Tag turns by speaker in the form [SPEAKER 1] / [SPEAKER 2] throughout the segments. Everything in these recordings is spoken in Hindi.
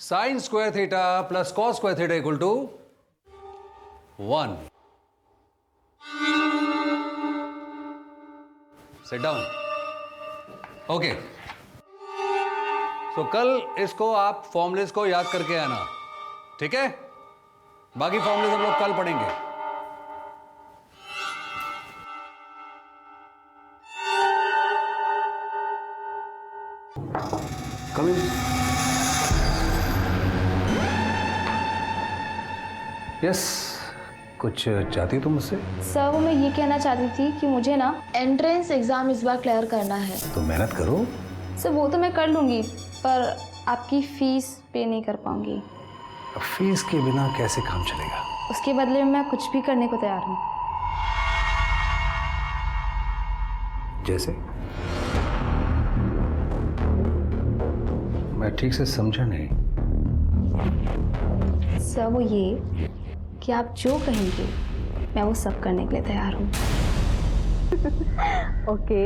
[SPEAKER 1] Sign square theta plus cos square theta equal to 1। Sit down. Okay, तो कल इसको आप फॉर्मूलेस को याद करके आना, ठीक है? बाकी फॉर्मूलेस हम लोग कल पढ़ेंगे। कम इन। यस, कुछ चाहती तुम मुझसे?
[SPEAKER 2] सर वो मैं ये कहना चाहती थी कि मुझे ना एंट्रेंस एग्जाम इस बार क्लियर करना है।
[SPEAKER 1] तो मेहनत करो।
[SPEAKER 2] सर वो तो मैं कर लूँगी, पर आपकी फीस पे नहीं कर पाऊँगी।
[SPEAKER 1] फीस के बिना कैसे काम चलेगा?
[SPEAKER 2] उसके बदले में मैं कुछ भी करने को तैयार हूँ।
[SPEAKER 1] जैसे? मैं ठीक से समझा नहीं।
[SPEAKER 2] सर वो ये कि आप जो कहेंगे मैं वो सब करने के लिए तैयार हूँ।
[SPEAKER 3] ओके।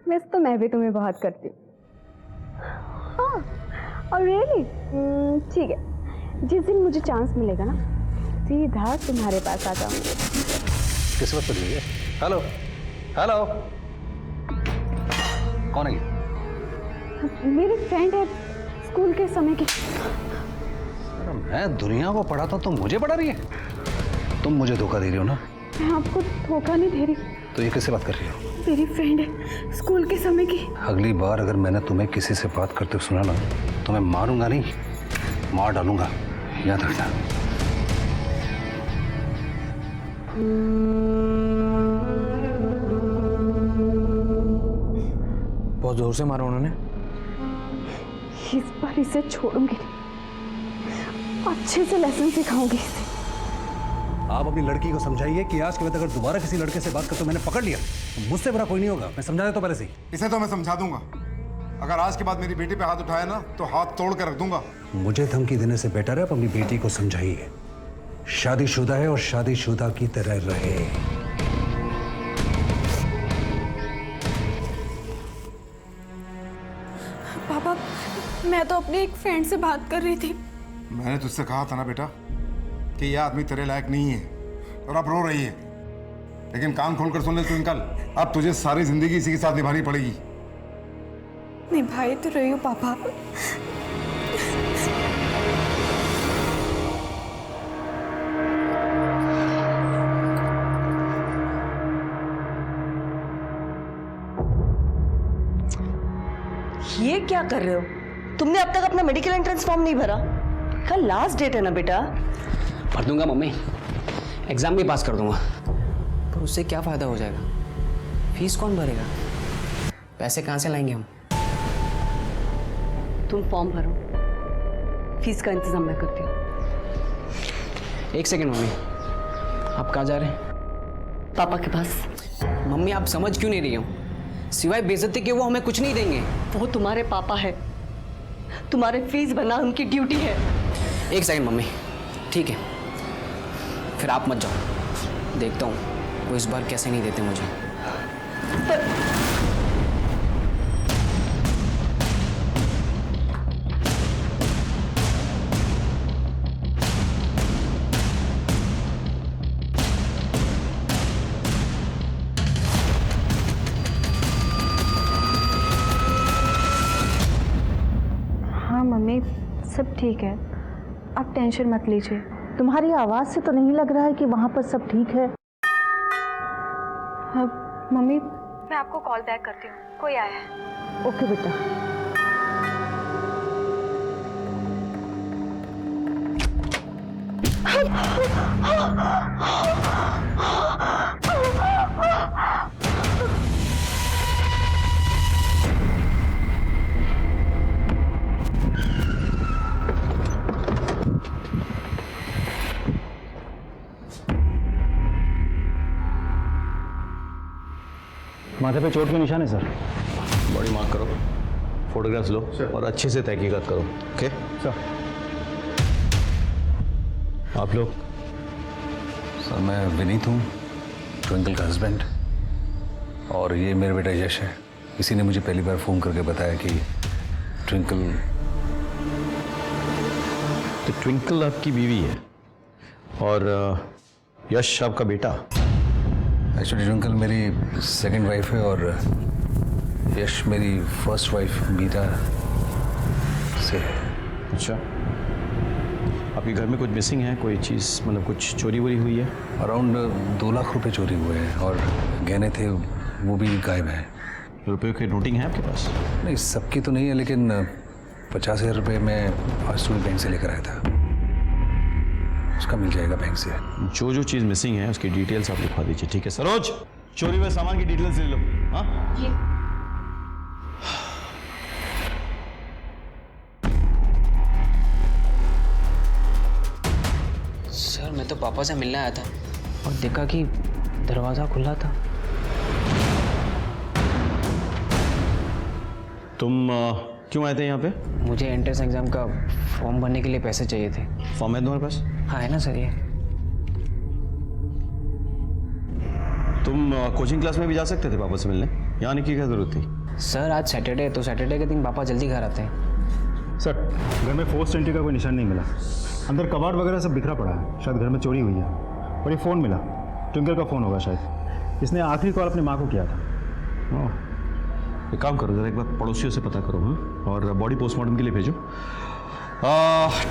[SPEAKER 3] वैसे तो मैं भी तुम्हें बहुत करती हूँ। हाँ, और रियली ठीक है, जिस दिन मुझे चांस मिलेगा ना सीधा तुम्हारे पास आ जाऊंगी।
[SPEAKER 1] किस्मत तो नहीं है। हेलो हेलो, कौन है ये?
[SPEAKER 3] मेरी फ्रेंड है स्कूल के समय की।
[SPEAKER 1] मैं दुनिया को पढ़ाता हूँ, तुम मुझे पढ़ा रही है? तुम मुझे धोखा दे रही हो ना?
[SPEAKER 3] मैं आपको धोखा नहीं दे रही।
[SPEAKER 1] तो ये किससे बात कर रही हो?
[SPEAKER 3] मेरी फ्रेंड है स्कूल के समय की।
[SPEAKER 1] अगली बार अगर मैंने तुम्हें किसी से बात करते सुना ना तो मैं मारूंगा नहीं, मार डालूंगा, याद रखना।
[SPEAKER 4] बहुत जोर से मारा उन्होंने।
[SPEAKER 3] इस बार इसे छोड़ूंगी नहीं, अच्छे से लेसन सिखाऊंगी इसे।
[SPEAKER 1] आप अपनी लड़की को समझाइए कि आज के बाद अगर दोबारा किसी लड़के से बात करते मैंने पकड़ लिया तो मुझसे बुरा कोई नहीं होगा। मैं समझा देता हूं पहले से ही।
[SPEAKER 5] इसे तो मैं समझा दूंगा, अगर आज के बाद मेरी बेटी पे हाथ उठाया ना तो हाथ तोड़ कर रख दूंगा।
[SPEAKER 1] मुझे धमकी देने से बेटर है आप अपनी बेटी को समझाइए, शादीशुदा है और शादीशुदा की तरह रहे।
[SPEAKER 6] पापा, मैं तो अपनी एक फ्रेंड से बात कर रही थी।
[SPEAKER 5] मैंने तुझसे कहा था ना बेटा कि यह आदमी तेरे लायक नहीं है, और अब रो रही है। लेकिन कान खोलकर सुन ले ट्विंकल, अब तुझे सारी जिंदगी इसी के साथ निभानी पड़ेगी।
[SPEAKER 6] निभाई तो रही हूँ पापा।
[SPEAKER 7] ये क्या कर रहे हो? तुमने अब तक अपना मेडिकल एंट्रेंस फॉर्म नहीं भरा? कल लास्ट डेट है ना बेटा।
[SPEAKER 4] भर दूंगा मम्मी, एग्जाम भी पास कर दूंगा। पर उससे क्या फायदा हो जाएगा? फीस कौन भरेगा? पैसे कहाँ से लाएंगे हम?
[SPEAKER 7] तुम फॉर्म भरो, फीस का इंतजाम मैं करती हूँ।
[SPEAKER 4] एक सेकंड मम्मी, आप कहाँ जा रहे हैं?
[SPEAKER 7] पापा के पास।
[SPEAKER 4] मम्मी आप समझ क्यों नहीं रही हो? सिवाय बेइज्जती के वो हमें कुछ नहीं देंगे।
[SPEAKER 7] वो तुम्हारे पापा है, तुम्हारे फीस भरना उनकी ड्यूटी है।
[SPEAKER 4] एक सेकंड मम्मी, ठीक है फिर आप मत जाओ, देखता हूँ वो इस बार कैसे नहीं देते मुझे।
[SPEAKER 3] हाँ मम्मी, सब ठीक है, आप टेंशन मत लीजिए। तुम्हारी आवाज़ से तो नहीं लग रहा है कि वहाँ पर सब ठीक है। हाँ मम्मी, मैं आपको कॉल बैक करती हूँ, कोई आया है। ओके बेटा।
[SPEAKER 8] माथे पे चोट के निशान है सर।
[SPEAKER 9] बॉडी मार्क करो, फोटोग्राफ्स लो और अच्छे से तहकीकात करो। Okay
[SPEAKER 8] sir.
[SPEAKER 9] आप लोग?
[SPEAKER 1] सर मैं विनीत हूँ, ट्विंकल का हस्बैंड, और ये मेरा बेटा यश है। इसी ने मुझे पहली बार फ़ोन करके बताया कि ट्विंकल।
[SPEAKER 9] तो ट्विंकल आपकी बीवी है और यश आपका बेटा।
[SPEAKER 1] एक्चुअली ट्विंकल मेरी सेकंड वाइफ है और यश मेरी फर्स्ट वाइफ मीरा से है।
[SPEAKER 9] अच्छा, आपके घर में कुछ मिसिंग है, कोई चीज़ मतलब कुछ चोरी वोरी हुई है?
[SPEAKER 1] अराउंड 2 लाख रुपए चोरी हुए हैं और गहने थे वो भी गायब हैं।
[SPEAKER 9] रुपये की नोटिंग है आपके पास?
[SPEAKER 1] नहीं, सबकी तो नहीं है, लेकिन 50,000 रुपये मैं आज सुबह बैंक से लेकर आया था, उसका मिल जाएगा बैंक से।
[SPEAKER 9] जो जो चीज़ मिसिंग है उसकी डिटेल्स आप लिखवा दीजिए, ठीक है? सरोज, चोरी हुए सामान की डिटेल्स ले लो। हाँ,
[SPEAKER 4] सर मैं तो पापा से मिलने आया था और देखा कि दरवाज़ा खुला था।
[SPEAKER 9] तुम क्यों आए थे यहाँ पे?
[SPEAKER 4] मुझे एंट्रेंस एग्ज़ाम का फॉर्म भरने के लिए पैसे चाहिए थे।
[SPEAKER 9] फॉर्म है तुम्हारे पास?
[SPEAKER 4] हाँ है ना सर ये।
[SPEAKER 9] तुम कोचिंग क्लास में भी जा सकते थे पापा से मिलने, यहाँ आने की क्या ज़रूरत थी?
[SPEAKER 4] सर आज सैटरडे तो सैटरडे के दिन पापा जल्दी घर आते हैं।
[SPEAKER 8] सर घर में फोर्स एंट्री का कोई निशान नहीं मिला, अंदर कबाड़ वगैरह सब बिखरा पड़ा है, शायद घर में चोरी हुई है। और ये फ़ोन मिला, ट्विंकल का फ़ोन होगा शायद, इसने आखिरी कॉल अपनी माँ को किया था।
[SPEAKER 9] एक काम करो, जरा एक बार पड़ोसियों से पता करो। हाँ, और बॉडी पोस्टमार्टम के लिए भेजो।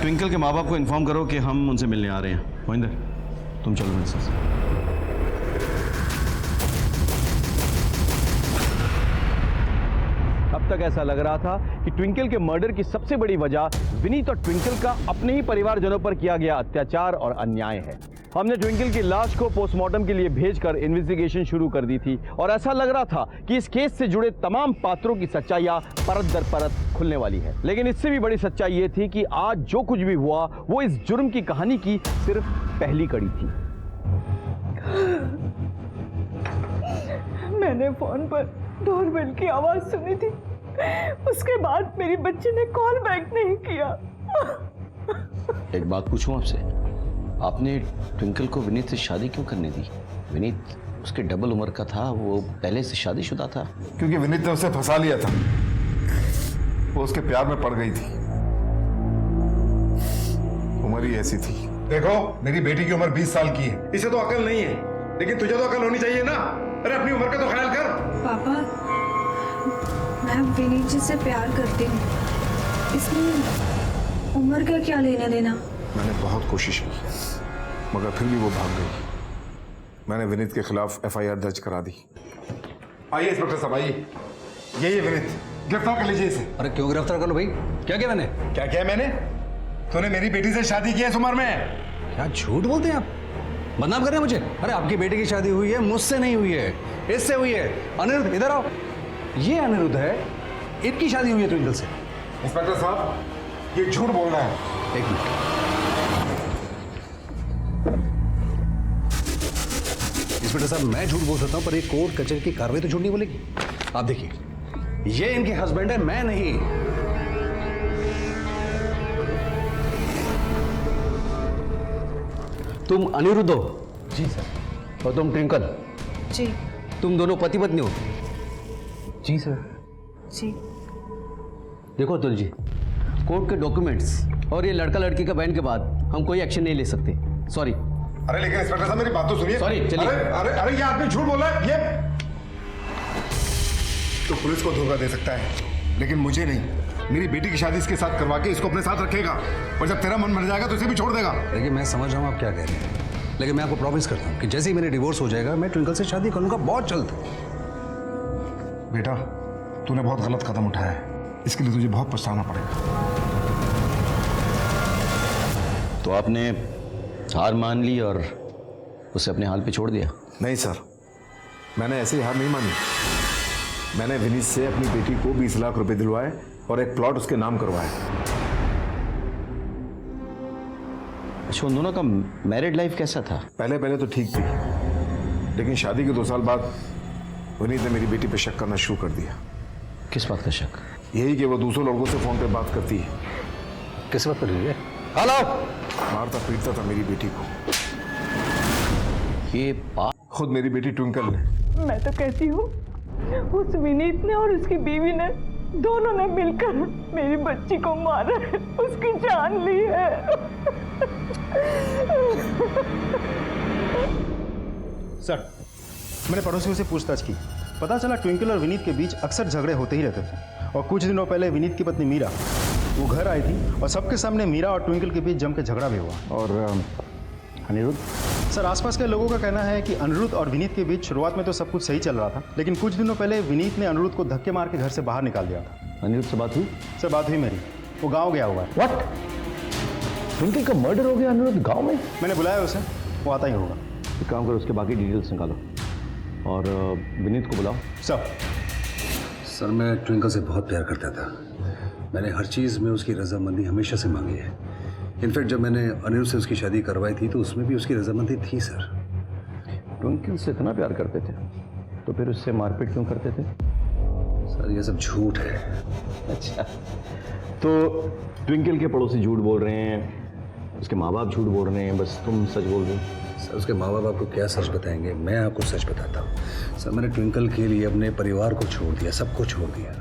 [SPEAKER 9] ट्विंकल के माँ बाप को इन्फॉर्म करो कि हम उनसे मिलने आ रहे हैं। मोहिंदर, तुम चलो मेरे साथ।
[SPEAKER 10] अब तक ऐसा लग रहा था कि ट्विंकल के मर्डर की सबसे बड़ी वजह विनीत और ट्विंकल का अपने ही परिवारजनों पर किया गया अत्याचार और अन्याय है। हमने ट्विंकल की लाश को पोस्टमार्टम के लिए भेजकर इन्वेस्टिगेशन शुरू कर दी थी और ऐसा लग रहा था कि इस केस से जुड़े तमाम पात्रों की सच्चाइयां परत दर परत खुलने वाली है। लेकिन इससे भी बड़ी सच्चाई ये थी कि आज जो कुछ भी हुआ वो इस जुर्म की कहानी की सिर्फ पहली कड़ी थी।
[SPEAKER 6] मैंने फोन पर डोरबेल की आवाज सुनी थी, उसके बाद मेरी बच्ची ने कॉल बैक नहीं किया।
[SPEAKER 9] एक बात पूछूं आपसे, आपने ट्विंकल को विनीत से शादी क्यों करने दी? विनीत उसके डबल उम्र का था, वो पहले से शादीशुदा था।
[SPEAKER 5] क्योंकि विनीत ने उसे फंसा लिया था, वो उसके प्यार में पड़ गई थी। उम्र ही ऐसी थी। देखो मेरी बेटी की उम्र 20 साल की है, इसे तो अकल नहीं है, लेकिन तुझे तो अकल होनी चाहिए ना। अरे अपनी उम्र का तो ख्याल कर।
[SPEAKER 6] पापा, मैं विनीत जी से प्यार करती हूँ, इसमें उम्र का क्या लेना देना।
[SPEAKER 5] मैंने बहुत कोशिश की मगर फिर भी वो भाग गई। मैंने विनीत के खिलाफ FIR दर्ज करा दी। आइए इंस्पेक्टर साहब, आइए। यही है विनीत, गिरफ्तार कर लीजिए इसे।
[SPEAKER 1] अरे क्यों गिरफ्तार कर लो भाई? क्या किया मैंने?
[SPEAKER 5] क्या किया मैंने? तूने मेरी बेटी से शादी की है इस उम्र में।
[SPEAKER 1] क्या झूठ बोलते हैं आप? बदनाम कर रहे हैं मुझे? अरे आपकी बेटी की शादी हुई है, मुझसे नहीं हुई है, इससे हुई है। अनिरुद्ध इधर आओ। ये अनिरुद्ध है, इनकी शादी हुई है ट्विंकल से।
[SPEAKER 5] इंस्पेक्टर साहब, ये झूठ बोल रहा है।
[SPEAKER 1] एक मिनट, इंस्पेक्टर साहब मैं झूठ बोल सकता हूं, पर ये कोर्ट कचहरी की कार्रवाई तो झूठ नहीं बोलेगी। आप देखिए, ये इनके हस्बैंड है, मैं नहीं। तुम अनिरुद्ध हो?
[SPEAKER 8] जी सर।
[SPEAKER 1] और तुम ट्विंकल?
[SPEAKER 6] जी।
[SPEAKER 1] तुम दोनों पति पत्नी हो?
[SPEAKER 8] जी सर।
[SPEAKER 6] जी।
[SPEAKER 4] देखो अतुल जी, कोर्ट के डॉक्यूमेंट्स और ये लड़का लड़की का बयान के बाद हम कोई एक्शन नहीं ले सकते। सॉरी।
[SPEAKER 5] अरे लेकिन इंस्पेक्टर साहब मेरी बात तो सुनिए।
[SPEAKER 4] सॉरी, चलिए।
[SPEAKER 5] अरे अरे अरे ये आदमी झूठ बोल रहा है। ये तो पुलिस को धोखा दे सकता है, लेकिन मुझे नहीं। मेरी बेटी की शादी इसके साथ करवा के इसको अपने साथ रखेगा, और जब तेरा मन भर जाएगा तो इसे भी छोड़ देगा।
[SPEAKER 1] देखिए मैं समझ रहा हूँ आप क्या कह रहे हैं, लेकिन मैं आपको प्रॉमिस करता हूँ कि जैसे ही मेरे डिवोर्स हो जाएगा मैं ट्विंकल से शादी करूँगा, बहुत जल्द।
[SPEAKER 5] बेटा, तूने बहुत गलत कदम उठाया है, इसके लिए तुझे बहुत पछताना पड़ेगा।
[SPEAKER 9] तो आपने हार मान ली और उसे अपने हाल पे छोड़ दिया?
[SPEAKER 5] नहीं सर, मैंने ऐसी हार नहीं मानी। मैंने विनीत से अपनी बेटी को 20 लाख रुपए दिलवाए और एक प्लॉट उसके नाम करवाया।
[SPEAKER 9] अच्छा, उन दोनों का मैरिड लाइफ कैसा था?
[SPEAKER 5] पहले पहले तो ठीक थी, लेकिन शादी के 2 साल बाद विनीत ने मेरी बेटी पे शक करना शुरू कर दिया।
[SPEAKER 9] किस बात का शक?
[SPEAKER 5] यही कि वो दूसरे लड़कों से फोन पे बात करती है।
[SPEAKER 1] किस बात कर रही है? हेलो।
[SPEAKER 5] मारता पीटता था मेरी बेटी को।
[SPEAKER 9] ये बात
[SPEAKER 5] खुद मेरी बेटी ट्विंकल ने।
[SPEAKER 6] मैं तो कहती हूँ उस विनीत ने और उसकी बीवी ने दोनों ने मिलकर मेरी बच्ची को मारा है, उसकी जान ली है।
[SPEAKER 8] सर, मैंने पड़ोसियों से पूछताछ की, पता चला ट्विंकल और विनीत के बीच अक्सर झगड़े होते ही रहते थे। और कुछ दिनों पहले विनीत की पत्नी मीरा वो घर आई थी और सबके सामने मीरा और ट्विंकल के बीच जम के झगड़ा भी हुआ। और अनिरुद्ध सर, आसपास के लोगों का कहना है कि अनिरुद्ध और विनीत के बीच शुरुआत में तो सब कुछ सही चल रहा था, लेकिन कुछ दिनों पहले विनीत ने अनिरुद्ध को धक्के मार के घर से बाहर निकाल दिया था।
[SPEAKER 10] अनिरुद्ध से बात हुई?
[SPEAKER 8] सर, बात हुई मेरी, वो गाँव गया हुआ है।
[SPEAKER 10] व्हाट? ट्विंकल का मर्डर हो गया अनिरुद्ध गाँव में?
[SPEAKER 8] मैंने बुलाया उसे, वो आता ही होगा।
[SPEAKER 10] एक काम करो, उसके बाकी डिटेल्स निकालो और विनीत को बुलाओ।
[SPEAKER 1] सर, मैं ट्विंकल से बहुत प्यार करता था। मैंने हर चीज़ में उसकी रजामंदी हमेशा से मांगी है। इनफैक्ट जब मैंने अनिरुद्ध से उसकी शादी करवाई थी तो उसमें भी उसकी रजामंदी थी। सर,
[SPEAKER 10] ट्विंकल से इतना प्यार करते थे तो फिर उससे मारपीट क्यों करते थे?
[SPEAKER 1] सर, ये सब झूठ है।
[SPEAKER 10] अच्छा, तो ट्विंकल के पड़ोसी झूठ बोल रहे हैं, उसके माँ बाप झूठ बोल रहे हैं, बस तुम सच बोल रहे हो?
[SPEAKER 1] सर, उसके माँ बाप आपको क्या सच बताएंगे, मैं आपको सच बताता हूँ। सर, मैंने ट्विंकल के लिए अपने परिवार को छोड़ दिया, सबको छोड़ दिया,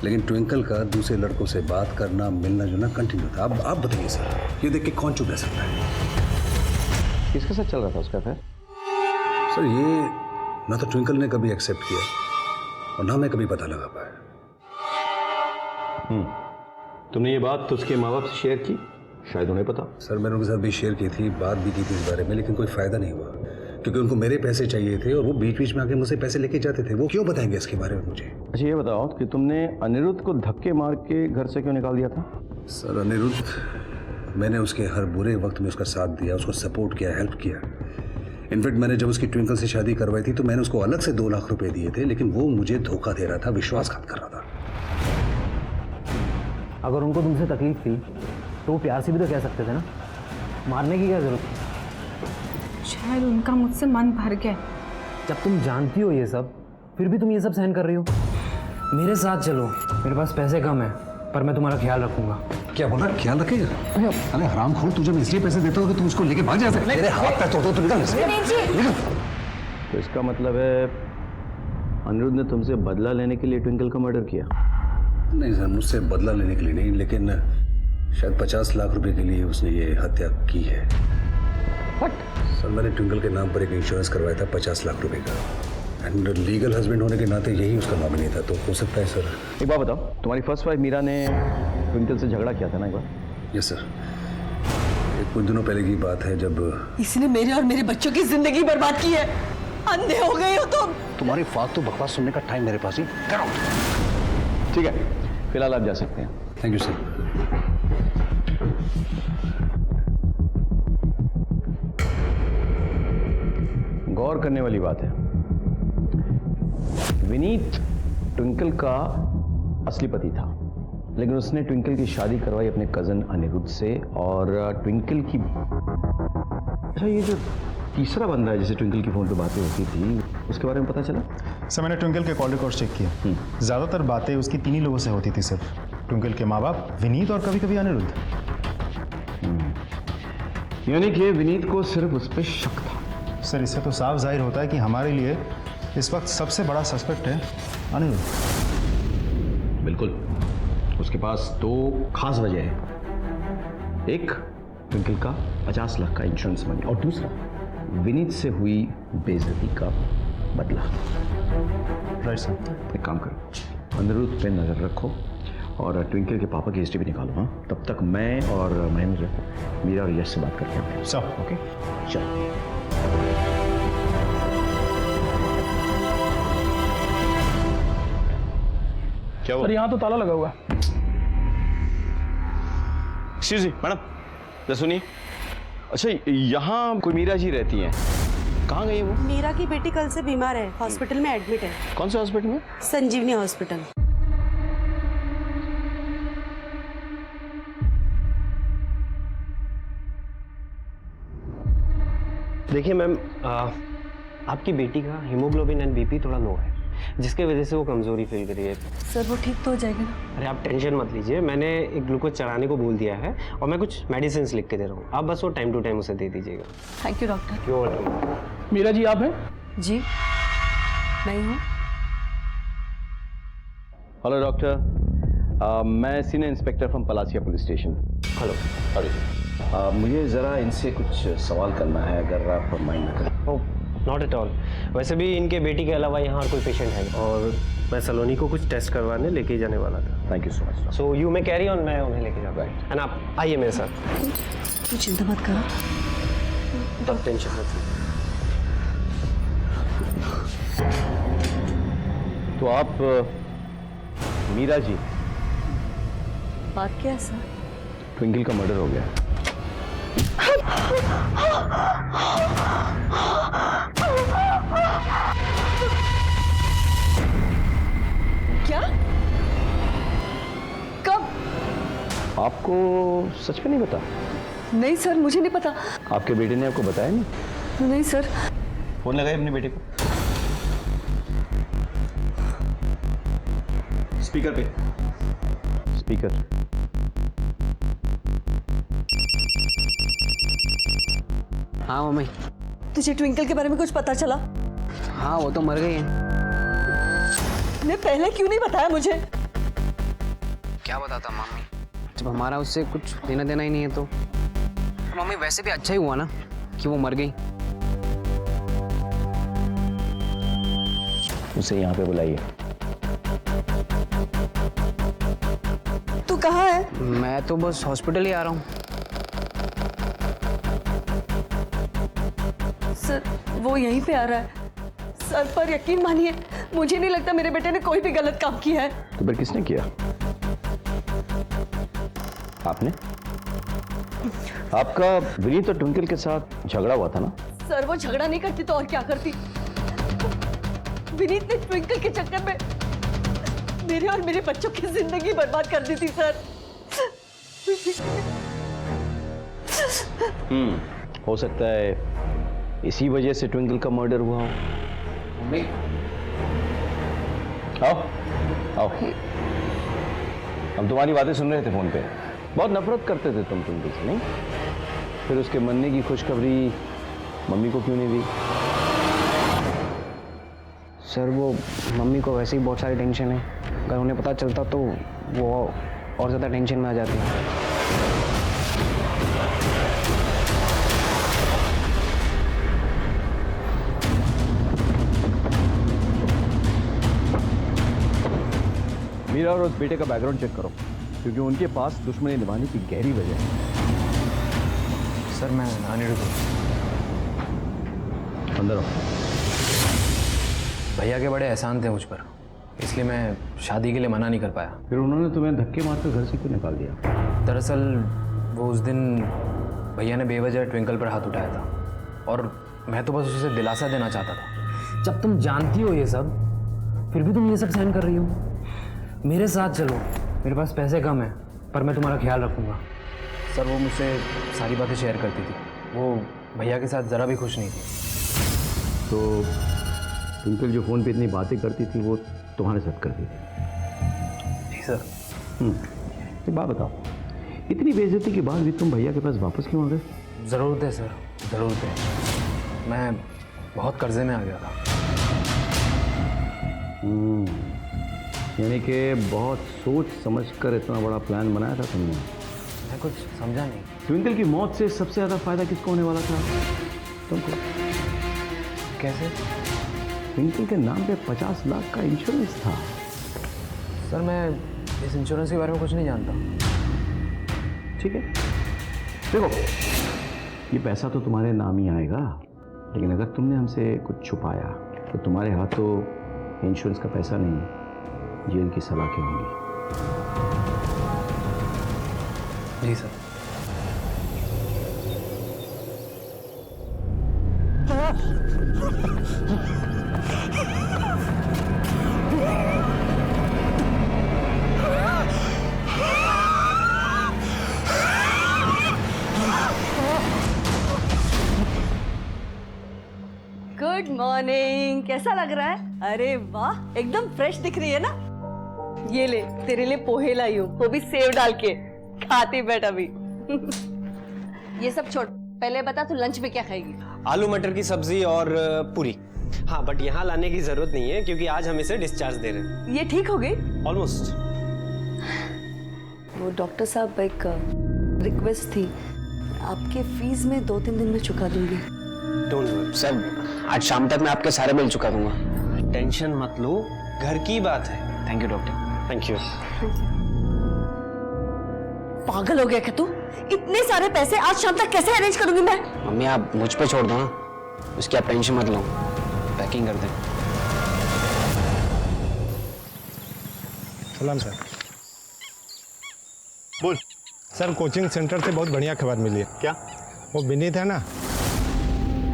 [SPEAKER 1] लेकिन ट्विंकल का दूसरे लड़कों से बात करना, मिलना जुलना कंटिन्यू था। अब आप बताइए सर, ये देख के कौन चुप रह सकता है?
[SPEAKER 10] किसके साथ चल रहा था उसका अफेयर?
[SPEAKER 1] सर, ये ना तो ट्विंकल ने कभी एक्सेप्ट किया और ना मैं कभी पता लगा पाया।
[SPEAKER 10] तुमने ये बात तो उसके माँ बाप से शेयर की? शायद उन्हें पता।
[SPEAKER 1] सर, मैंने उनके साथ भी शेयर की थी, बात भी की थी इस बारे में, लेकिन कोई फ़ायदा नहीं हुआ क्योंकि उनको मेरे पैसे चाहिए थे और वो बीच बीच में आके मुझसे पैसे लेके जाते थे। वो क्यों बताएंगे इसके बारे में मुझे?
[SPEAKER 10] अच्छा, ये बताओ कि तुमने अनिरुद्ध को धक्के मार के घर से क्यों निकाल दिया था?
[SPEAKER 1] सर, अनिरुद्ध, मैंने उसके हर बुरे वक्त में उसका साथ दिया, उसको सपोर्ट किया, हेल्प किया। इनफैक्ट मैंने जब उसकी ट्विंकल से शादी करवाई थी तो मैंने उसको अलग से 2 लाख रुपए दिए थे, लेकिन वो मुझे धोखा दे रहा था, विश्वासघात कर रहा था।
[SPEAKER 4] अगर उनको तुमसे तकलीफ थी तो वो प्यार से भी तो कह सकते थे ना, मारने की क्या जरूरत?
[SPEAKER 2] शायद उनका मुझसे मन भर गया।
[SPEAKER 4] जब तुम जानती हो ये सब फिर भी तुम ये सब सहन कर रही हो। मेरे साथ चलो, मेरे पास पैसे कम है पर मैं तुम्हारा ख्याल रखूंगा।
[SPEAKER 1] क्या बोल रहा है, ख्याल रखेगा? अरे हरामखोर, तुझे मैं इसलिए पैसे देता हूँ कि तू उसको लेके भाग जाए। मेरे हाथ पैर तोड़ तो निकल।
[SPEAKER 10] तो इसका मतलब है अनिरुद्ध ने तुमसे बदला लेने के लिए ट्विंकल का मर्डर किया?
[SPEAKER 1] नहीं सर, मुझसे बदला लेने के लिए नहीं, लेकिन शायद 50 लाख रुपए के लिए उसने ये हत्या की है। सर, मैंने ट्विंकल के नाम पर एक इंश्योरेंस करवाया था 50 लाख रुपए का, एंड लीगल हस्बैंड होने के नाते यही उसका नॉमिनी था, तो हो सकता है सर।
[SPEAKER 10] एक बात बताओ, तुम्हारी फर्स्ट वाइफ मीरा ने ट्विंकल से झगड़ा किया था ना एक बार?
[SPEAKER 1] यस सर, कुछ दिनों पहले की बात है जब
[SPEAKER 7] इसने मेरे और मेरे बच्चों की जिंदगी बर्बाद की है। अंधे हो गए हो तुम।
[SPEAKER 1] तुम्हारी फालतू बकवास सुनने का टाइम मेरे पास नहीं। Get out!
[SPEAKER 10] ठीक है, फिलहाल आप जा सकते हैं।
[SPEAKER 1] Thank you sir.
[SPEAKER 10] गौर करने वाली बात है, विनीत ट्विंकल का असली पति था, लेकिन उसने ट्विंकल की शादी करवाई अपने कजन अनिरुद्ध से। और ट्विंकल की, अच्छा, ये जो तीसरा बंदा है जिसे ट्विंकल की फ़ोन पे बातें होती थी, उसके बारे में पता चला?
[SPEAKER 8] सर, मैंने ट्विंकल के कॉल रिकॉर्ड चेक किए। ज़्यादातर बातें उसकी 3 ही लोगों से होती थी सर, ट्विंकल के माँ बाप, विनीत और कभी कभी अनिरुद्ध।
[SPEAKER 10] यानी कि विनीत को सिर्फ उस पर शक था।
[SPEAKER 8] सर, इससे तो साफ जाहिर होता है कि हमारे लिए इस वक्त सबसे बड़ा सस्पेक्ट है अनिरुद्ध।
[SPEAKER 10] बिल्कुल, उसके पास 2 खास वजह है। एक, ट्विंकल का 50 लाख का इंश्योरेंस मनी, और दूसरा विनीत से हुई बेइज्जती का बदला।
[SPEAKER 8] Right sir.
[SPEAKER 10] एक काम करो, अनिरुद्ध पे नज़र रखो और ट्विंकल के पापा की हिस्ट्री भी निकालो। हाँ, तब तक मैं और महेंद्र मीरा और यश से बात करते हैं।
[SPEAKER 8] सर,
[SPEAKER 10] ओके, चलो। क्या हुआ?
[SPEAKER 11] सर, यहाँ तो ताला लगा हुआ है।
[SPEAKER 10] एक्सक्यूज मी मैडम, जरा सुनिए। अच्छा, यहाँ कोई मीरा जी रहती हैं, कहाँ गई है वो?
[SPEAKER 12] मीरा की बेटी कल से बीमार है, हॉस्पिटल में एडमिट है।
[SPEAKER 10] कौन से हॉस्पिटल में?
[SPEAKER 12] संजीवनी हॉस्पिटल।
[SPEAKER 4] देखिए मैम, आपकी बेटी का हीमोग्लोबिन एंड बीपी थोड़ा लो है, जिसके वजह से वो कमजोरी फील कर रही है।
[SPEAKER 12] सर, वो ठीक तो हो जाएगा ना?
[SPEAKER 4] अरे आप टेंशन मत लीजिए, मैंने एक ग्लूकोज चढ़ाने को बोल दिया है और मैं कुछ मेडिसिन लिख के दे रहा हूँ, आप बस वो टाइम टू टाइम उसे दे दीजिएगा।
[SPEAKER 12] Thank you doctor.
[SPEAKER 4] क्यों वेलकम।
[SPEAKER 11] मीरा जी आप हैं?
[SPEAKER 12] जी, मैं हूँ।
[SPEAKER 10] हेलो डॉक्टर, मैं senior inspector from Palasia police station.
[SPEAKER 1] Hello अरे मुझे ज़रा इनसे कुछ सवाल करना है, अगर आप माइंड ना करें।
[SPEAKER 4] Not at all. वैसे भी इनके बेटी के अलावा यहाँ और कोई पेशेंट है नहीं।
[SPEAKER 11] और मैं सलोनी को कुछ टेस्ट करवाने लेके जाने वाला था।
[SPEAKER 1] Thank you so much.
[SPEAKER 4] So you may carry on, मैं उन्हें लेके जाऊँगा। एंड आप आइए मेरे साथ।
[SPEAKER 7] तू चिंता मत कर।
[SPEAKER 4] आप टेंशन मत लीजिए।
[SPEAKER 10] तो आप मीरा जी,
[SPEAKER 7] बात क्या है सर?
[SPEAKER 10] ट्विंकल का मर्डर हो गया।
[SPEAKER 7] क्या? कब?
[SPEAKER 10] आपको सच में नहीं पता?
[SPEAKER 7] नहीं सर, मुझे नहीं पता।
[SPEAKER 10] आपके बेटे ने आपको बताया नहीं?
[SPEAKER 7] नहीं सर।
[SPEAKER 9] फोन लगाए अपने बेटे को। स्पीकर पे।
[SPEAKER 10] स्पीकर।
[SPEAKER 4] हाँ मम्मी।
[SPEAKER 7] तुझे ट्विंकल के बारे में कुछ पता चला?
[SPEAKER 4] हाँ वो तो मर गई है।
[SPEAKER 7] ने पहले क्यों नहीं बताया मुझे?
[SPEAKER 4] क्या बताता मम्मी, जब हमारा उससे कुछ लेना देना ही नहीं है तो मम्मी वैसे भी अच्छा ही हुआ ना कि वो मर गई।
[SPEAKER 10] उसे यहाँ पे बुलाइए।
[SPEAKER 7] तू कहाँ है?
[SPEAKER 4] मैं तो बस हॉस्पिटल ही आ रहा हूँ।
[SPEAKER 7] सर वो यहीं पे आ रहा है। सर पर यकीन मानिए, मुझे नहीं लगता मेरे बेटे ने कोई भी गलत काम किया है।
[SPEAKER 10] तो फिर किसने किया? आपने? आपका विनीत और ट्विंकल के साथ झगड़ा हुआ था ना?
[SPEAKER 7] सर वो झगड़ा नहीं करती तो और क्या करती? विनीत ने ट्विंकल के चक्कर में मेरे और मेरे बच्चों की जिंदगी बर्बाद कर दी थी सर।
[SPEAKER 10] हो सकता है इसी वजह से ट्विंकल का मर्डर हुआ हो।
[SPEAKER 4] मम्मी
[SPEAKER 10] आओ आओ। हम तुम्हारी बातें सुन रहे थे फोन पे। बहुत नफरत करते थे तुम ट्विंकल से, नहीं? फिर उसके मरने की खुशखबरी मम्मी को क्यों नहीं दी?
[SPEAKER 4] सर वो मम्मी को वैसे ही बहुत सारी टेंशन है, अगर उन्हें पता चलता तो वो और ज़्यादा टेंशन में आ जाती है।
[SPEAKER 10] मीरा और उस बेटे का बैकग्राउंड चेक करो, क्योंकि उनके पास दुश्मनी निभाने की गहरी वजह है।
[SPEAKER 4] सर मैं आने रुकूँ।
[SPEAKER 10] अंदर आओ।
[SPEAKER 13] भैया के बड़े एहसान थे मुझ पर, इसलिए मैं शादी के लिए मना नहीं कर पाया।
[SPEAKER 1] फिर उन्होंने तुम्हें धक्के मारकर घर से क्यों निकाल दिया?
[SPEAKER 13] दरअसल वो उस दिन भैया ने बेवजह ट्विंकल पर हाथ उठाया था और मैं तो बस उसे दिलासा देना चाहता था। जब तुम जानती हो ये सब, फिर भी तुम ये सब सहन कर रही हो। मेरे साथ चलो, मेरे पास पैसे कम है पर मैं तुम्हारा ख्याल रखूँगा। सर वो मुझसे सारी बातें शेयर करती थी, वो भैया के साथ ज़रा भी खुश नहीं थी।
[SPEAKER 1] तो ट्विंकल जो फ़ोन पे इतनी बातें करती थी वो तुम्हारे साथ करती थी?
[SPEAKER 13] जी सर।
[SPEAKER 1] एक बात बताओ, इतनी बेइज्जती के बाद भी तुम भैया के पास वापस क्यों आ गए?
[SPEAKER 13] ज़रूरत है सर, ज़रूरत है। मैं बहुत कर्जे में आ गया था।
[SPEAKER 1] यानी कि बहुत सोच समझ कर इतना बड़ा प्लान बनाया था तुमने।
[SPEAKER 13] मैं कुछ समझा नहीं।
[SPEAKER 1] ट्विंकल की मौत से सबसे ज़्यादा फायदा किसको होने वाला था? तुमको।
[SPEAKER 13] कैसे?
[SPEAKER 1] ट्विंकल के नाम पे 50 लाख का इंश्योरेंस था।
[SPEAKER 13] सर मैं इस इंश्योरेंस के बारे में कुछ नहीं जानता।
[SPEAKER 1] ठीक है, देखो ये पैसा तो तुम्हारे नाम ही आएगा, लेकिन अगर तुमने हमसे कुछ छुपाया तो तुम्हारे हाथों इंश्योरेंस का पैसा नहीं, जेल की सलाखें होंगी।
[SPEAKER 13] जी सर।
[SPEAKER 7] Good morning. कैसा लग रहा है? अरे वाह, एकदम फ्रेश दिख रही है ना। ये ले, तेरे लिए पोहे लाई हूँ, वो भी सेव डाल के। खाती बैठ अभी। ये सब छोड़, पहले बता तू लंच में क्या खाएगी?
[SPEAKER 4] आलू मटर की सब्जी और पूरी।
[SPEAKER 13] हाँ बट यहाँ लाने की जरूरत नहीं है क्योंकि आज हम इसे डिस्चार्ज दे रहे हैं।
[SPEAKER 7] ये ठीक हो गई?
[SPEAKER 13] ऑलमोस्ट।
[SPEAKER 7] वो डॉक्टर साहब एक रिक्वेस्ट थी, आपके फीस में 2-3 दिन में चुका दूंगी।
[SPEAKER 13] डोंट वरी
[SPEAKER 4] सर आज शाम तक मैं आपके सारे बिल चुका दूंगा।
[SPEAKER 13] टेंशन मत लो, घर की बात है।
[SPEAKER 4] Thank you doctor.
[SPEAKER 13] Thank you.
[SPEAKER 7] पागल हो गया क्या तू? इतने सारे पैसे आज शाम तक कैसे अरेंज करूंगी मैं?
[SPEAKER 4] मम्मी आप मुझ पे छोड़ दो ना, उसकी आप टेंशन मत लो, पैकिंग कर दें।
[SPEAKER 14] सलाम सर। बोल सर, कोचिंग सेंटर से बहुत बढ़िया खबर मिली है। क्या? वो विनीत है ना,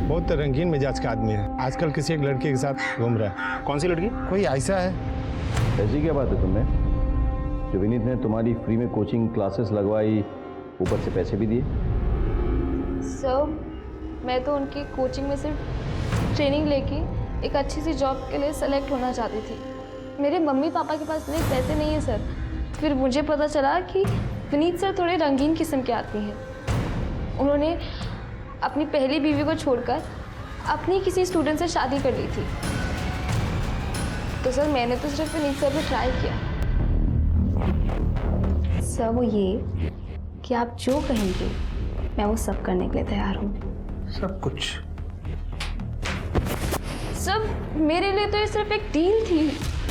[SPEAKER 14] बहुत रंगीन मिजाज का आदमी है, आजकल किसी एक लड़की के साथ घूम रहा है।
[SPEAKER 8] कौन सी लड़की?
[SPEAKER 14] कोई ऐसा है।
[SPEAKER 10] ऐसी क्या बात है तुमने जो विनीत ने तुम्हारी फ्री में कोचिंग क्लासेस लगवाई, ऊपर से पैसे भी दिए?
[SPEAKER 2] सर मैं तो उनकी कोचिंग में सिर्फ ट्रेनिंग लेके एक अच्छी सी जॉब के लिए सेलेक्ट होना चाहती थी। मेरे मम्मी पापा के पास इतने पैसे नहीं है सर। फिर मुझे पता चला कि विनीत सर थोड़े रंगीन किस्म के आदमी हैं। उन्होंने अपनी पहली बीवी को छोड़कर अपनी किसी स्टूडेंट से शादी कर ली थी। तो सर मैंने तो सिर्फ विनीत सर पे ट्राई किया। सर वो ये कि आप जो कहेंगे मैं वो सब करने के लिए तैयार हूँ।
[SPEAKER 1] सब कुछ?
[SPEAKER 2] सर मेरे लिए तो ये सिर्फ एक डील थी,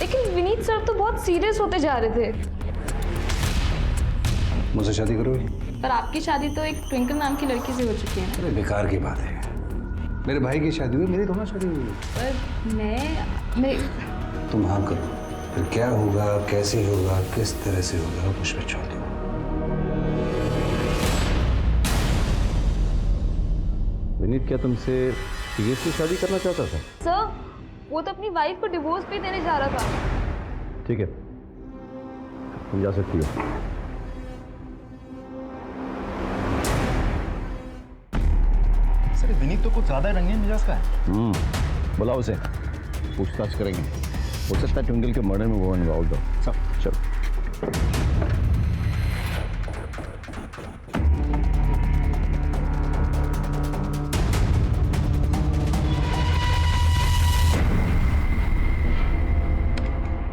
[SPEAKER 2] लेकिन विनीत सर तो बहुत सीरियस होते जा रहे थे।
[SPEAKER 1] मुझसे शादी करोगी?
[SPEAKER 2] पर आपकी शादी तो एक ट्विंकल नाम की लड़की से हो चुकी है।
[SPEAKER 1] अरे बेकार की बात है, मेरे भाई की शादी हुई, मेरी थोड़ा शादी हुई।
[SPEAKER 2] पर मैं
[SPEAKER 1] तुम हाँ करो, फिर क्या होगा, कैसे होगा, किस तरह से होगा, मुझ पे छोड़ दो।
[SPEAKER 10] विनीत क्या तुमसे सीरियसली शादी करना चाहता था?
[SPEAKER 2] सर वो तो अपनी वाइफ को डिवोर्स भी देने जा रहा था।
[SPEAKER 10] ठीक है, तुम जा सकती हो।
[SPEAKER 8] सर विनीत तो कुछ ज्यादा रंगीन मिजाज का है।
[SPEAKER 10] बुलाओ उसे, पूछताछ करेंगे। हो सकता है ट्विंकल के मर्डर में वो इन्वॉल्व हो। सब चलो।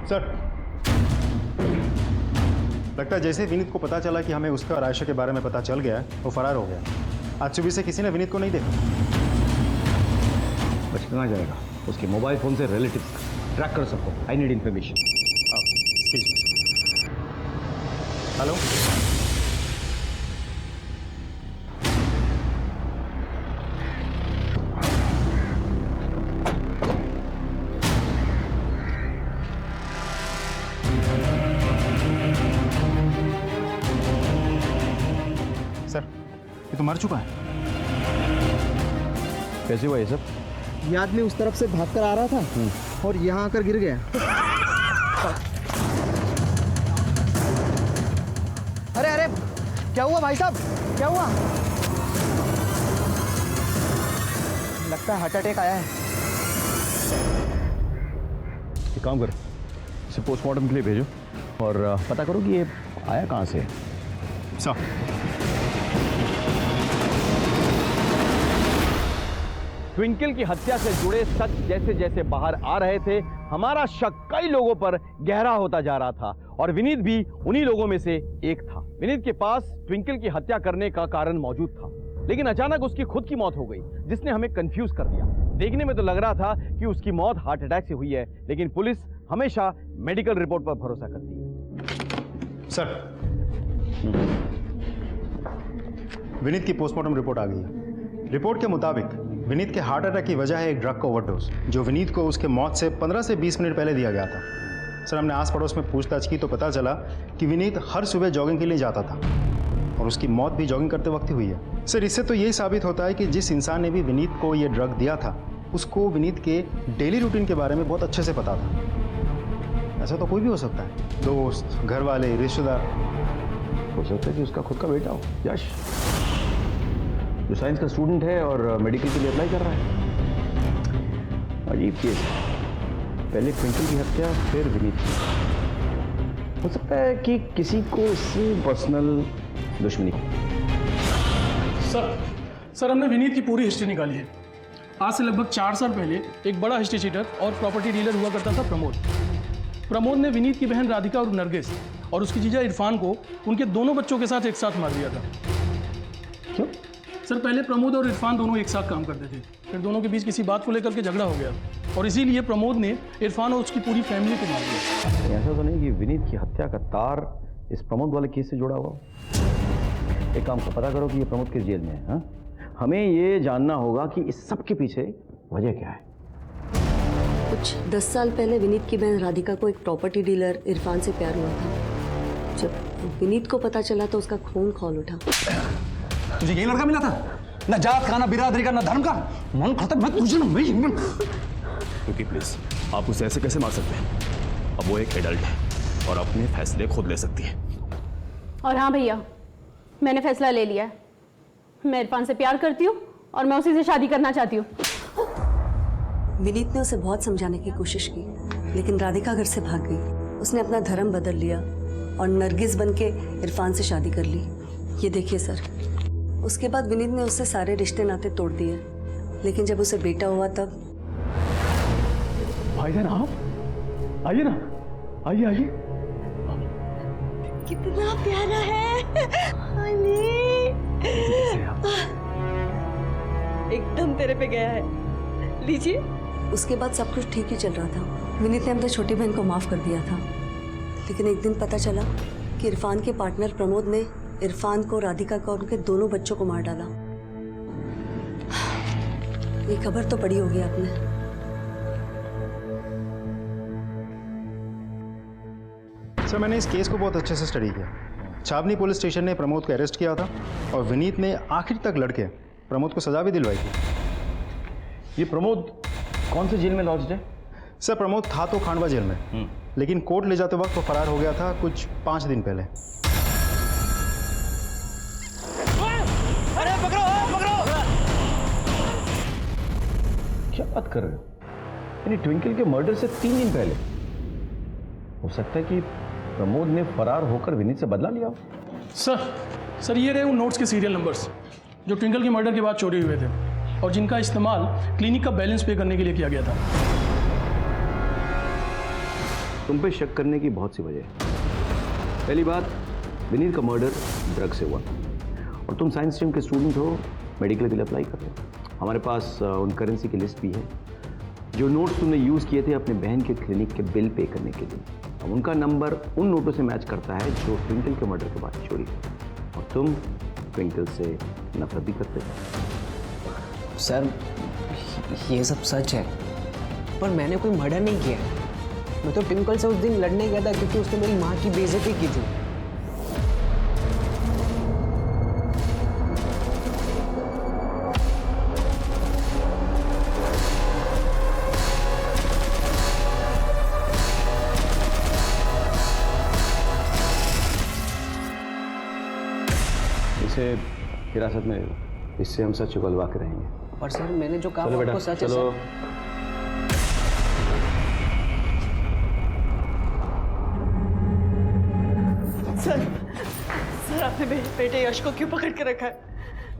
[SPEAKER 8] सर लगता है जैसे विनीत को पता चला कि हमें उसका और आयशा के बारे में पता चल गया, वो फरार हो गया। आज सुबह से किसी ने विनीत को नहीं देखा।
[SPEAKER 10] बच कहाँ जाएगा? उसके मोबाइल फोन से रिलेटिव ट्रैक कर सबको। I need information.
[SPEAKER 8] Hello sir, ये तो मर चुका है।
[SPEAKER 10] कैसे हुआ ये सब?
[SPEAKER 15] ये आदमी उस तरफ से भागकर आ रहा था और यहाँ आकर गिर गया। अरे अरे क्या हुआ भाई साहब, क्या हुआ? लगता है हार्ट अटैक आया है।
[SPEAKER 10] एक काम कर, इसे पोस्टमार्टम के लिए भेजो और पता करो कि ये आया कहाँ से है। ट्विंकल की हत्या से जुड़े सच जैसे जैसे बाहर आ रहे थे, हमारा शक कई लोगों पर गहरा होता जा रहा था और विनीत भी उन्हीं लोगों में से एक था। विनीत के पास ट्विंकल की हत्या करने का कारण मौजूद था, लेकिन अचानक उसकी खुद की मौत हो गई, जिसने हमें कंफ्यूज कर दिया। देखने में तो लग रहा था कि उसकी मौत हार्ट अटैक से हुई है, लेकिन पुलिस हमेशा मेडिकल रिपोर्ट पर भरोसा करती है।
[SPEAKER 8] सर विनीत की पोस्टमार्टम रिपोर्ट आ गई है। रिपोर्ट के मुताबिक विनीत के हार्ट अटैक की वजह है एक ड्रग का ओवरडोज, जो विनीत को उसके मौत से 15 से 20 मिनट पहले दिया गया था। सर हमने आस पड़ोस में पूछताछ की तो पता चला कि विनीत हर सुबह जॉगिंग के लिए जाता था और उसकी मौत भी जॉगिंग करते वक्त ही हुई है। सर इससे तो यही साबित होता है कि जिस इंसान ने भी विनीत को ये ड्रग दिया था, उसको विनीत के डेली रूटीन के बारे में बहुत अच्छे से पता था। ऐसा तो कोई भी हो सकता है, दोस्त, घर वाले, रिश्तेदार।
[SPEAKER 10] हो सकता है कि उसका खुद का बेटा हो, यश, जो साइंस का स्टूडेंट है और मेडिकल के लिए अप्लाई कर रहा है। अजीब केस है, पहले ट्विंकल की हत्या फिर विनीत की। हो सकता है कि किसी को इससे पर्सनल दुश्मनी।
[SPEAKER 16] सर हमने विनीत की पूरी हिस्ट्री निकाली है आज से लगभग 4 साल पहले एक बड़ा हिस्ट्री चीटर और प्रॉपर्टी डीलर हुआ करता था प्रमोद। प्रमोद ने विनीत की बहन राधिका और नरगिस और उसकी जीजा इरफान को उनके दोनों बच्चों के साथ एक साथ मार दिया था।
[SPEAKER 8] क्यों?
[SPEAKER 16] सर, पहले प्रमोद और इरफान दोनों एक साथ काम करते थे, फिर दोनों के बीच किसी बात को लेकर के झगड़ा हो गया और इसीलिए प्रमोद ने इरफान और उसकी पूरी फैमिली को मार दिया।
[SPEAKER 10] ऐसा तो नहीं कि विनीत की हत्या का तार इस प्रमोद वाले केस से जुड़ा हुआ हो? एक काम को पता करो कि ये प्रमोद किस जेल में है। हाँ, हमें ये जानना होगा कि इस सब के पीछे वजह क्या है।
[SPEAKER 7] कुछ 10 साल पहले विनीत की बहन राधिका को एक प्रॉपर्टी डीलर इरफान से प्यार हुआ था। जब विनीत को पता चला तो उसका खून खौल उठा।
[SPEAKER 1] तुझे यही लड़का मिला था? ना जात का, ना बिरादरी का, ना धर्म का। मन खत्म। मैं तुझे
[SPEAKER 9] क्योंकि प्लीज आप उसे ऐसे कैसे मार सकते हैं? अब वो एक एडल्ट है और अपने फैसले खुद ले सकती है।
[SPEAKER 12] और हाँ भैया, मैंने फैसला ले लिया है। मैं इरफान से प्यार करती हूँ और मैं उसी से शादी करना चाहती हूँ।
[SPEAKER 7] विनीत ने उसे बहुत समझाने की कोशिश की, लेकिन राधिका घर से भाग गई। उसने अपना धर्म बदल लिया और नरगिस बनके इरफान से शादी कर ली। ये देखिए सर, उसके बाद विनीत ने उससे सारे रिश्ते नाते तोड़ दिए, लेकिन जब उसे बेटा हुआ तब।
[SPEAKER 10] भाईजान आप आइए ना, आइए आइए।
[SPEAKER 7] कितना प्यारा है अली। एकदम तेरे पे गया है, लीजिए। उसके बाद सब कुछ ठीक ही चल रहा था। विनीत ने अपनी छोटी बहन को माफ कर दिया था, लेकिन एक दिन पता चला कि इरफान के पार्टनर प्रमोद ने इरफान को, राधिका को और उनके दोनों बच्चों को मार डाला। ये खबर तो पड़ी होगी आपने।
[SPEAKER 8] सर, मैंने इस केस को बहुत अच्छे से स्टडी किया। छावनी पुलिस स्टेशन ने प्रमोद को अरेस्ट किया था और विनीत ने आखिर तक लड़के प्रमोद को सजा भी दिलवाई थी।
[SPEAKER 10] ये प्रमोद कौन से जेल में लॉज्ड है?
[SPEAKER 8] सर, प्रमोद था तो खांडवा जेल में, लेकिन कोर्ट ले जाते वक्त वो फरार हो गया था कुछ 5 दिन पहले।
[SPEAKER 10] अरे पकड़ो पकड़ो! क्या बात कर रहे हो? यानी ट्विंकल के मर्डर से 3 दिन पहले हो सकता है कि प्रमोद ने फरार होकर विनीत से बदला लिया हो।
[SPEAKER 16] सर, ये रहे उन नोट्स के सीरियल नंबर्स जो ट्विंकल के मर्डर के बाद चोरी हुए थे और जिनका इस्तेमाल क्लिनिक का बैलेंस पे करने के लिए किया गया था।
[SPEAKER 10] तुम पे शक करने की बहुत सी वजह है। पहली बात, विनीत का मर्डर ड्रग से हुआ और तुम साइंस स्ट्रीम के स्टूडेंट हो, मेडिकल के लिए अप्लाई कर रहे हो। हमारे पास उन करेंसी की लिस्ट भी है जो नोट्स तुमने यूज़ किए थे अपने बहन के क्लिनिक के बिल पे करने के लिए। अब उनका नंबर उन नोटों से मैच करता है जो ट्विंकल के मर्डर के बाद चोरी हुई, और तुम ट्विंकल से नफरत भी करते हो।
[SPEAKER 4] सर, ये सब सच है, पर मैंने कोई मर्डर नहीं किया। मैं तो ट्विंकल से उस दिन लड़ने गया था क्योंकि उसने मेरी माँ की बेइज्जती की थी।
[SPEAKER 10] इसे हिरासत में ले लो, इससे हम सच उगलवा के रहेंगे।
[SPEAKER 4] पर सर, मैंने जो कहा
[SPEAKER 10] चलो
[SPEAKER 4] वो
[SPEAKER 10] बेटा,
[SPEAKER 4] आपको सच है
[SPEAKER 10] चलो।
[SPEAKER 6] सर आपने मेरे बेटे यश को क्यों पकड़ के रखा है?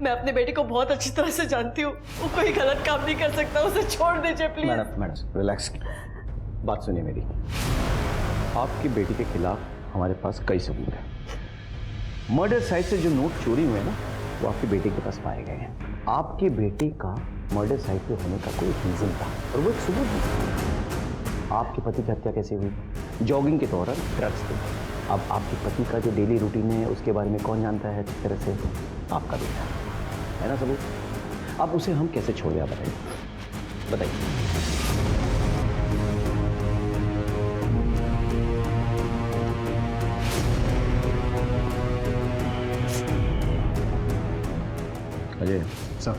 [SPEAKER 6] मैं अपने बेटे को बहुत अच्छी तरह से जानती हूँ, वो कोई गलत काम नहीं कर सकता। उसे छोड़ दीजिए प्लीज।
[SPEAKER 10] मैडम रिलैक्स, बात सुनिए मेरी। आपकी बेटी के खिलाफ हमारे पास कई सबूत हैं। मर्डर साइट से जो नोट चोरी हुए ना, वो आपके बेटे के पास पाए गए हैं। आपके बेटे का मर्डर साइट पे होने का कोई रीजन था और वो एक सबूत भी। आपके पति की हत्या कैसे हुई? जॉगिंग के दौरान ड्रग्स थे। अब आपके पति का जो डेली रूटीन है उसके बारे में कौन जानता है अच्छी तरह से? आपका बेटा है ना सबूत। अब उसे हम कैसे छोड़ दें, बताइए बताइए। अजय
[SPEAKER 8] सर,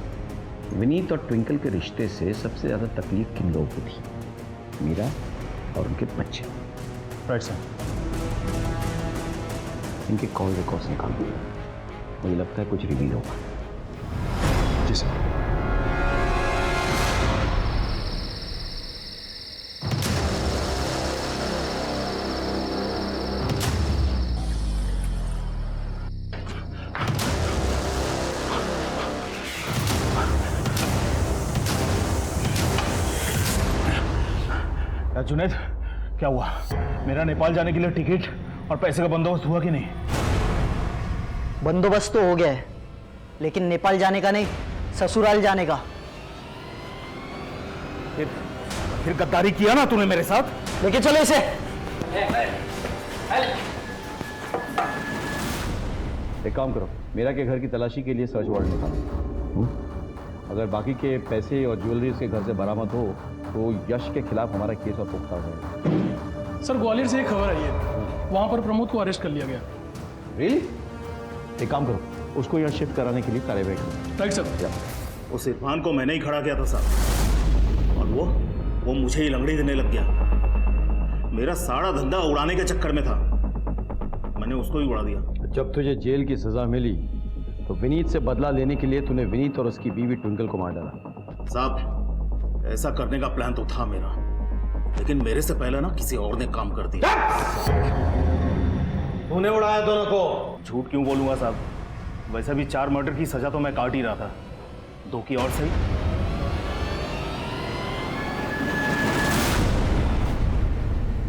[SPEAKER 10] विनीत और ट्विंकल के रिश्ते से सबसे ज़्यादा तकलीफ किन लोगों को थी? मीरा और उनके बच्चे।
[SPEAKER 8] Right sir.
[SPEAKER 10] इनके कॉल रिकॉर्ड्स निकाल दिए, मुझे लगता है कुछ रिवील होगा।
[SPEAKER 8] जी सर।
[SPEAKER 10] जुनैद, क्या हुआ? मेरा नेपाल जाने के लिए टिकट और पैसे का बंदोबस्त हुआ कि नहीं?
[SPEAKER 15] बंदोबस्त तो हो गया है, लेकिन नेपाल जाने का नहीं, ससुराल जाने का।
[SPEAKER 10] फिर गद्दारी किया ना तूने मेरे साथ?
[SPEAKER 15] लेके चलो इसे।
[SPEAKER 10] एक काम करो, मीरा के घर की तलाशी के लिए सर्च वारंट निकालो। अगर बाकी के पैसे और ज्वेलरी उसके घर से बरामद हो तो यश के खिलाफ हमारा केस और पुख्ता हो जाएगा।
[SPEAKER 16] सर ग्वालियर से एक खबर आई है, वहाँ पर प्रमोद को अरेस्ट कर लिया गया।
[SPEAKER 10] रियली? एक काम करो, उसको यहाँ शिफ्ट कराने के लिए कार्यवाही करो।
[SPEAKER 16] Right sir.
[SPEAKER 17] उस इरफान को मैंने ही खड़ा किया था साहब, और वो मुझे ही लंगड़ी देने लग गया। मेरा सारा धंधा उड़ाने के चक्कर में था, मैंने उसको ही उड़ा दिया।
[SPEAKER 10] जब तुझे जेल की सजा मिली तो विनीत से बदला लेने के लिए तूने विनीत और उसकी बीवी ट्विंकल को मार डाला।
[SPEAKER 17] साहब, ऐसा करने का प्लान तो था मेरा, लेकिन मेरे से पहले ना किसी और ने काम कर दिया।
[SPEAKER 10] तूने उड़ाया दोनों को?
[SPEAKER 17] झूठ क्यों बोलूंगा साहब, वैसे भी 4 मर्डर की सजा तो मैं काट ही रहा था, 2 की और सही।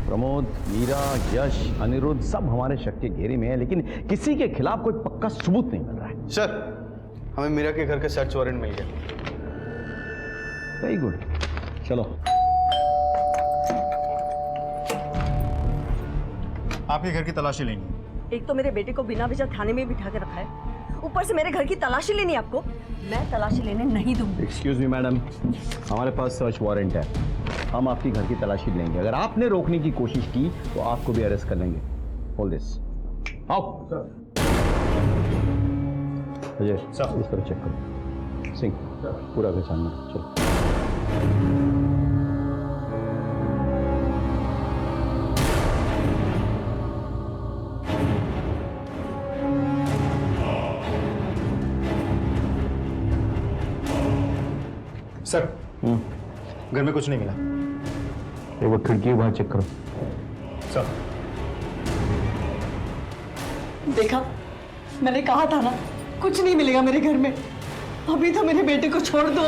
[SPEAKER 10] प्रमोद, मीरा, यश, अनिरुद्ध सब हमारे शक के घेरे में है, लेकिन किसी के खिलाफ कोई पक्का सबूत नहीं मिल रहा है।
[SPEAKER 8] सर, हमें मीरा के घर का सर्च वारंट मिल गया।
[SPEAKER 10] वेरी गुड, चलो।
[SPEAKER 8] आपके घर की तलाशी लेंगे।
[SPEAKER 7] एक तो मेरे बेटे को बिना वजह थाने में बिठा के रखा है, ऊपर से मेरे घर की तलाशी लेनी आपको। मैं तलाशी लेने नहीं दूंगी।
[SPEAKER 10] एक्सक्यूज मी मैडम, हमारे पास सर्च वारंट है, हम आपकी घर की तलाशी लेंगे। अगर आपने रोकने की कोशिश की तो आपको भी अरेस्ट कर लेंगे। Hold this. आओ अजय, इस तरह चेक करो। सिंह, पूरा पहचानना। चलो।
[SPEAKER 8] सर, घर में कुछ नहीं मिला।
[SPEAKER 10] एक बार खिड़की बाहर चेक करो।
[SPEAKER 8] सर,
[SPEAKER 6] देखा, मैंने कहा था ना, कुछ नहीं मिलेगा मेरे घर में। अभी तो मेरे बेटे को छोड़ दो।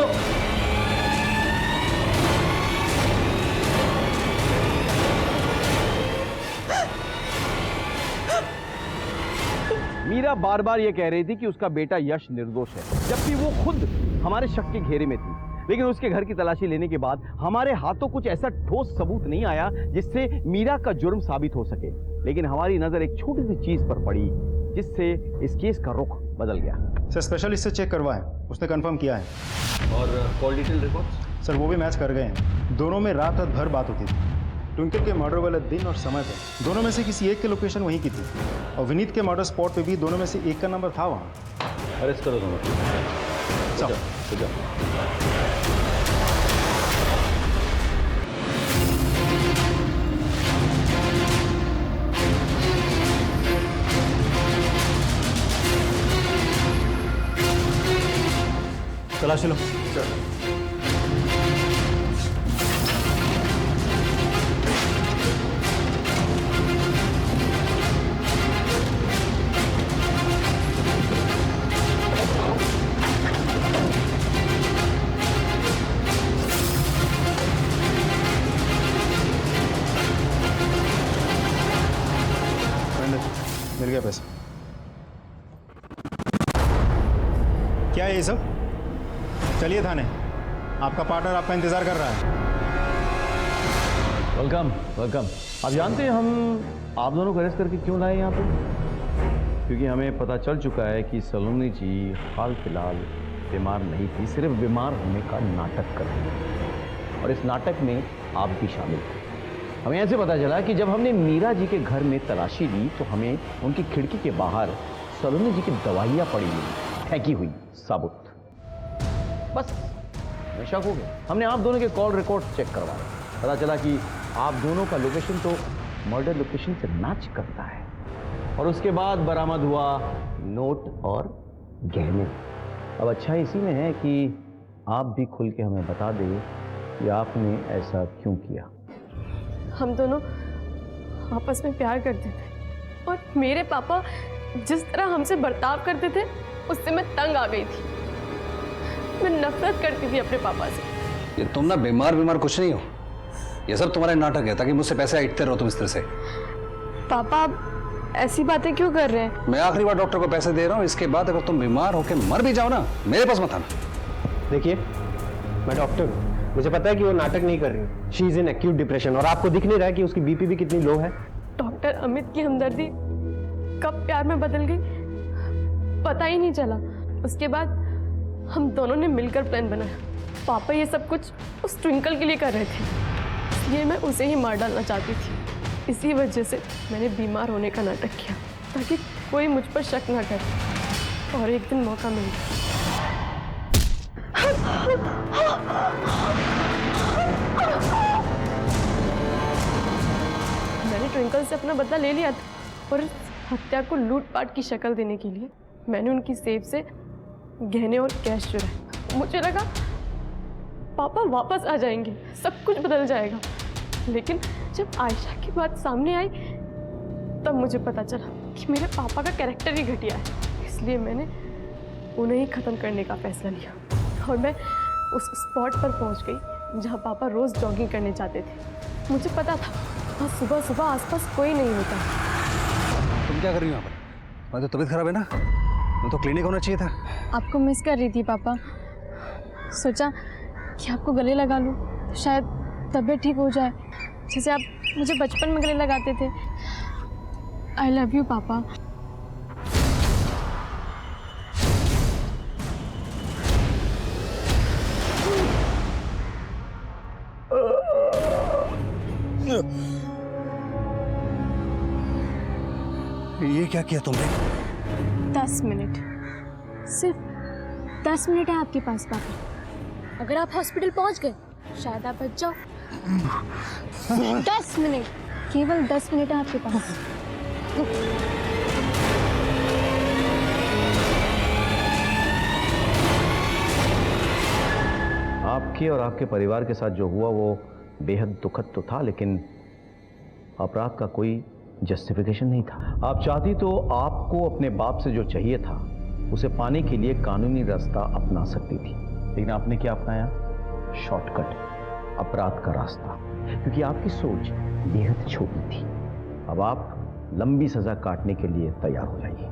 [SPEAKER 10] मीरा बार बार ये कह रही थी कि उसका बेटा यश निर्दोष है, जबकि वो खुद हमारे शक के घेरे में थी। लेकिन उसके घर की तलाशी लेने के बाद हमारे हाथों कुछ ऐसा ठोस सबूत नहीं आया जिससे मीरा का जुर्म साबित हो सके। लेकिन हमारी नजर एक छोटी सी चीज पर पड़ी जिससे इस केस का रुख बदल गया।
[SPEAKER 8] सर, स्पेशलिस्ट से चेक करवाएं, उसने कंफर्म किया है।
[SPEAKER 10] और कॉल डिटेल रिपोर्ट्स?
[SPEAKER 8] सर, वो भी मैच कर गए हैं। दोनों में रात भर बात होती थी। ट्विंकल के मर्डर वाले दिन और समय पे दोनों में से किसी एक की लोकेशन वहीं की थी, और विनीत के मर्डर स्पॉट पे भी दोनों में से एक का नंबर था वहाँ।
[SPEAKER 10] अरेस्ट करो दोनों। चलो।
[SPEAKER 8] तलाशी लो। मिल गया पैसा। क्या है ये सब? चलिए थाने, आपका पार्टनर आपका इंतजार कर रहा है।
[SPEAKER 10] Welcome welcome. आप जानते हैं हम आप दोनों को अरेस्ट करके क्यों लाए यहाँ पे? क्योंकि हमें पता चल चुका है कि सलोनी जी हाल फिलहाल बीमार नहीं थी, सिर्फ बीमार होने का नाटक कर रही थी, और इस नाटक में आप भी शामिल थे। हमें ऐसे पता चला कि जब हमने मीरा जी के घर में तलाशी ली तो हमें उनकी खिड़की के बाहर सलोनी जी की दवाइयाँ पड़ी हुई, फेंकी हुई साबुत। बस मैं शक हो गया। हमने आप दोनों के कॉल रिकॉर्ड चेक करवाए, पता चला कि आप दोनों का लोकेशन तो मर्डर लोकेशन से मैच करता है। और उसके बाद बरामद हुआ नोट और गहने। अब अच्छा इसी में है कि आप भी खुल के हमें बता दें कि आपने ऐसा क्यों किया।
[SPEAKER 2] हम दोनों आपस में प्यार करते थे, और मेरे पापा जिस तरह हमसे बर्ताव करते थे उससे मैं तंग आ गई थी। मैं नफरत करती थी अपने पापा से।
[SPEAKER 1] ये तुम ना बीमार कुछ नहीं हो, ये सब तुम्हारे नाटक है ताकि मुझसे पैसे ऐंठते रहो तुम इस तरह से।
[SPEAKER 2] पापा आप ऐसी बातें क्यों कर रहे हैं?
[SPEAKER 1] मैं आखिरी बार डॉक्टर को पैसे दे रहा हूँ, इसके बाद अगर तुम बीमार होकर मर भी जाओ ना, मेरे पास मत आना।
[SPEAKER 11] देखिए, मैं डॉक्टर हूँ, मुझे पता है कि वो नाटक नहीं कर रही। She is in acute depression और आपको दिख नहीं रहा है कि उसकी बीपी भी कितनी लो है।
[SPEAKER 2] डॉक्टर अमित की हमदर्दी कब प्यार में बदल गई पता ही नहीं चला। उसके बाद हम दोनों ने मिलकर प्लान बनाया। पापा ये सब कुछ उस ट्विंकल के लिए कर रहे थे, इसलिए मैं उसे ही मार डालना चाहती थी। इसी वजह से मैंने बीमार होने का नाटक किया ताकि कोई मुझ पर शक ना करे। और एक दिन मौका मिल गया। मैंने ट्विंकल से अपना बदला ले लिया था और इस हत्या को लूटपाट की शक्ल देने के लिए मैंने उनकी सेफ से गहने और कैश चुराए। मुझे लगा पापा वापस आ जाएंगे, सब कुछ बदल जाएगा। लेकिन जब आयशा की बात सामने आई तब मुझे पता चला कि मेरे पापा का कैरेक्टर ही घटिया है। इसलिए मैंने उन्हें ही ख़त्म करने का फैसला लिया और मैं उस स्पॉट पर पहुंच गई जहां पापा रोज़ जॉगिंग करने जाते थे। मुझे पता था वहाँ सुबह सुबह आसपास कोई नहीं होता।
[SPEAKER 1] तुम क्या कर रही हो यहाँ पर? मैं तो तबीयत खराब है ना, मैं तो क्लिनिक होना चाहिए था।
[SPEAKER 2] आपको मिस कर रही थी पापा, सोचा कि आपको गले लगा लूँ तो शायद तबीयत ठीक हो जाए, जैसे आप मुझे बचपन में गले लगाते थे। आई लव यू पापा।
[SPEAKER 1] ये क्या किया तुमने?
[SPEAKER 2] 10 मिनट, सिर्फ 10 मिनट है आपके पास पापा। अगर आप हॉस्पिटल पहुंच गए शायद आप बच जाओ। 10 मिनट, केवल 10 मिनट है आपके पास।
[SPEAKER 10] आपके और आपके परिवार के साथ जो हुआ वो बेहद दुखद तो था, लेकिन अपराध का कोई जस्टिफिकेशन नहीं था। आप चाहती तो आपको अपने बाप से जो चाहिए था उसे पाने के लिए कानूनी रास्ता अपना सकती थी, लेकिन आपने क्या अपनाया? शॉर्टकट, अपराध का रास्ता, क्योंकि आपकी सोच बेहद छोटी थी। अब आप लंबी सजा काटने के लिए तैयार हो जाइए।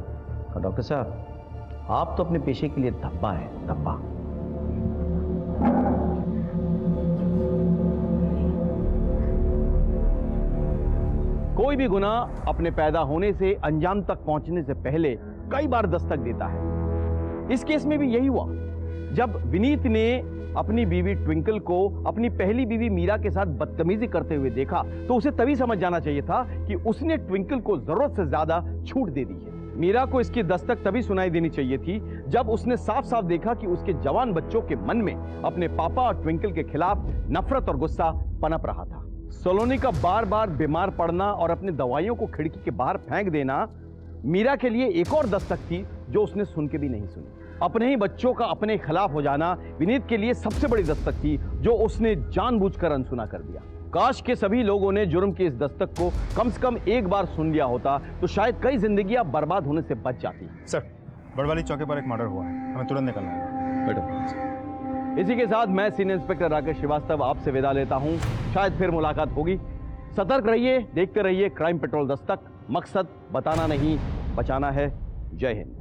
[SPEAKER 10] और डॉक्टर साहब, आप तो अपने पेशे के लिए धब्बा है, धब्बा। कोई भी गुनाह अपने पैदा होने से अंजाम तक पहुंचने से पहले कई बार दस्तक देता है। इस केस में भी यही हुआ। जब विनीत ने अपनी बीवी ट्विंकल को अपनी पहली बीवी मीरा के साथ बदतमीजी करते हुए देखा तो उसे तभी समझ जाना चाहिए था कि उसने ट्विंकल को जरूरत से ज्यादा छूट दे दी है। मीरा को इसकी दस्तक तभी सुनाई देनी चाहिए थी जब उसने साफ साफ देखा कि उसके जवान बच्चों के मन में अपने पापा और ट्विंकल के खिलाफ नफरत और गुस्सा पनप रहा था। सलोनी का बार बार बीमार पड़ना और अपनी दवाइयों को खिड़की के बाहर फेंक देना मीरा के लिए एक और दस्तक थी जो उसने सुन के भी नहीं सुनी। अपने ही बच्चों का अपने खिलाफ हो जाना विनीत के लिए सबसे बड़ी दस्तक थी जो उसने जानबूझकर अनसुना कर दिया। काश के सभी लोगों ने जुर्म की इस दस्तक को कम से कम एक बार सुन लिया होता तो शायद कई जिंदगियां बर्बाद होने से बच जाती।
[SPEAKER 8] सर, बड़वाली चौके पर एक मर्डर हुआ है, हमें तुरंत निकलना है।
[SPEAKER 10] मैडम, इसी के साथ मैं सीनियर इंस्पेक्टर राकेश श्रीवास्तव आपसे विदा लेता हूं। शायद फिर मुलाकात होगी। सतर्क रहिए, देखते रहिए क्राइम पेट्रोल दस्तक। मकसद बताना नहीं, बचाना है। जय हिंद।